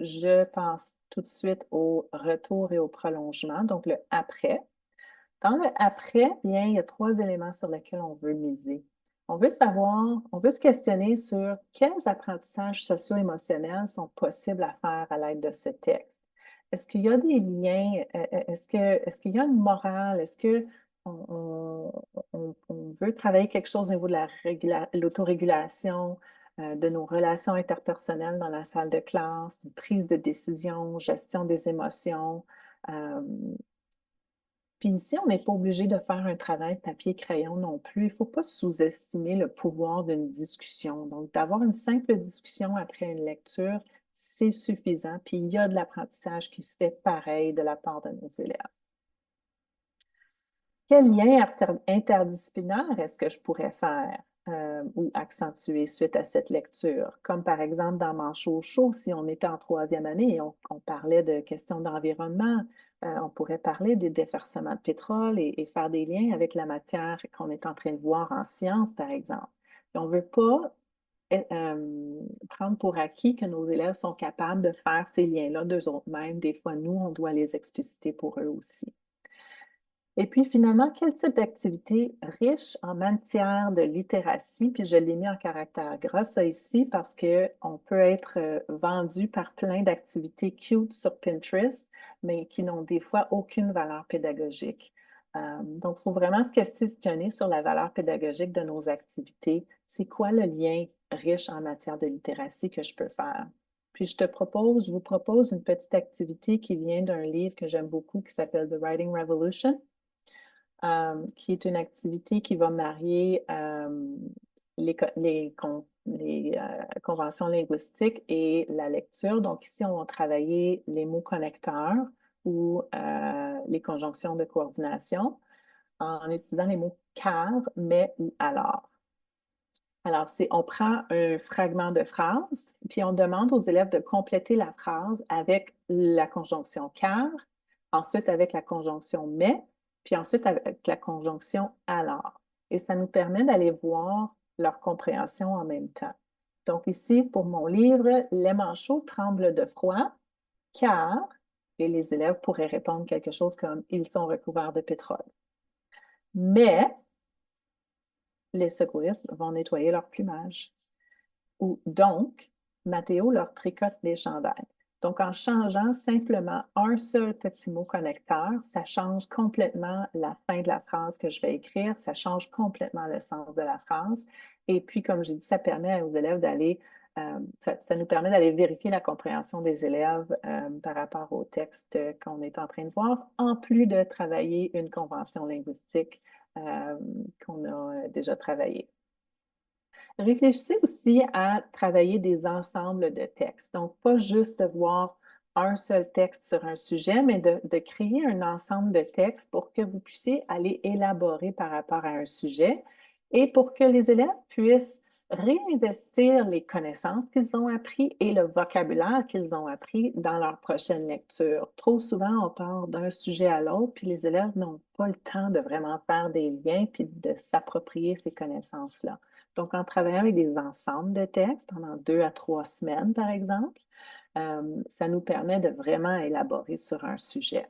je pense tout de suite au retour et au prolongement, donc le après. Dans le après, bien, il y a trois éléments sur lesquels on veut miser. On veut savoir, on veut se questionner sur quels apprentissages socio-émotionnels sont possibles à faire à l'aide de ce texte. Est-ce qu'il y a des liens? Est-ce qu'il y a une morale? Est-ce que on veut travailler quelque chose au niveau de l'autorégulation, de nos relations interpersonnelles dans la salle de classe, de prise de décision, gestion des émotions? Euh, puis ici, on n'est pas obligé de faire un travail papier-crayon non plus. Il ne faut pas sous-estimer le pouvoir d'une discussion. Donc, d'avoir une simple discussion après une lecture, c'est suffisant. Puis il y a de l'apprentissage qui se fait pareil de la part de nos élèves. Quel lien interdisciplinaire est-ce que je pourrais faire ou accentuer suite à cette lecture? Comme par exemple dans Manchot chaud, si on était en troisième année et on parlait de questions d'environnement, on pourrait parler du déversement de pétrole et faire des liens avec la matière qu'on est en train de voir en sciences, par exemple. Et on ne veut pas prendre pour acquis que nos élèves sont capables de faire ces liens-là d'eux autres mêmes. Des fois, nous, on doit les expliciter pour eux aussi. Et puis finalement, quel type d'activité riche en matière de littératie? Puis je l'ai mis en caractère gras, ça ici, parce qu'on peut être vendu par plein d'activités cute sur Pinterest, mais qui n'ont des fois aucune valeur pédagogique. Donc, il faut vraiment se questionner sur la valeur pédagogique de nos activités. C'est quoi le lien riche en matière de littératie que je peux faire? Puis je vous propose une petite activité qui vient d'un livre que j'aime beaucoup qui s'appelle The Writing Revolution, qui est une activité qui va marier les conventions linguistiques et la lecture. Donc ici, on va travailler les mots connecteurs ou les conjonctions de coordination en utilisant les mots car, mais ou alors. Alors, on prend un fragment de phrase, puis on demande aux élèves de compléter la phrase avec la conjonction car, ensuite avec la conjonction mais, puis ensuite avec la conjonction alors. Et ça nous permet d'aller voir leur compréhension en même temps. Donc ici, pour mon livre, les manchots tremblent de froid, car, et les élèves pourraient répondre quelque chose comme ils sont recouverts de pétrole. Mais les secouristes vont nettoyer leur plumage. Ou donc, Mathéo leur tricote des chandails. Donc, en changeant simplement un seul petit mot connecteur, ça change complètement la fin de la phrase que je vais écrire, ça change complètement le sens de la phrase. Et puis, comme j'ai dit, ça permet aux élèves ça nous permet d'aller vérifier la compréhension des élèves par rapport au texte qu'on est en train de voir, en plus de travailler une convention linguistique qu'on a déjà travaillée. Réfléchissez aussi à travailler des ensembles de textes. Donc, pas juste de voir un seul texte sur un sujet, mais de créer un ensemble de textes pour que vous puissiez aller élaborer par rapport à un sujet et pour que les élèves puissent réinvestir les connaissances qu'ils ont appris et le vocabulaire qu'ils ont appris dans leur prochaine lecture. Trop souvent, on part d'un sujet à l'autre, puis les élèves n'ont pas le temps de vraiment faire des liens puis de s'approprier ces connaissances-là. Donc, en travaillant avec des ensembles de textes pendant 2 à 3 semaines, par exemple, ça nous permet de vraiment élaborer sur un sujet.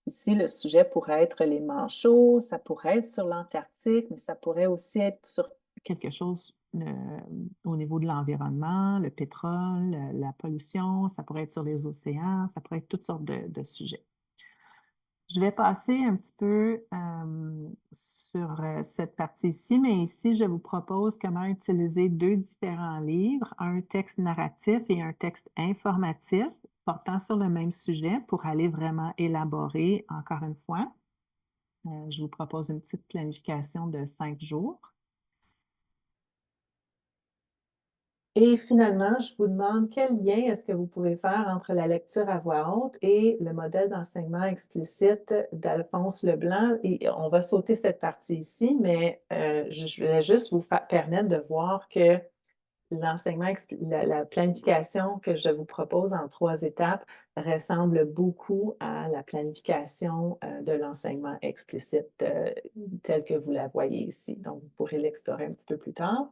Ici, le sujet pourrait être les manchots, ça pourrait être sur l'Antarctique, mais ça pourrait aussi être sur quelque chose au niveau de l'environnement, le pétrole, la pollution, ça pourrait être sur les océans, ça pourrait être toutes sortes de sujets. Je vais passer un petit peu sur cette partie-ci, mais ici, je vous propose comment utiliser deux différents livres, un texte narratif et un texte informatif portant sur le même sujet pour aller vraiment élaborer, encore une fois. Je vous propose une petite planification de 5 jours. Et finalement, je vous demande quel lien est-ce que vous pouvez faire entre la lecture à voix haute et le modèle d'enseignement explicite d'Alphonse Leblanc. Et on va sauter cette partie ici, mais je vais juste vous permettre de voir que la planification que je vous propose en 3 étapes ressemble beaucoup à la planification de l'enseignement explicite telle que vous la voyez ici. Donc, vous pourrez l'explorer un petit peu plus tard.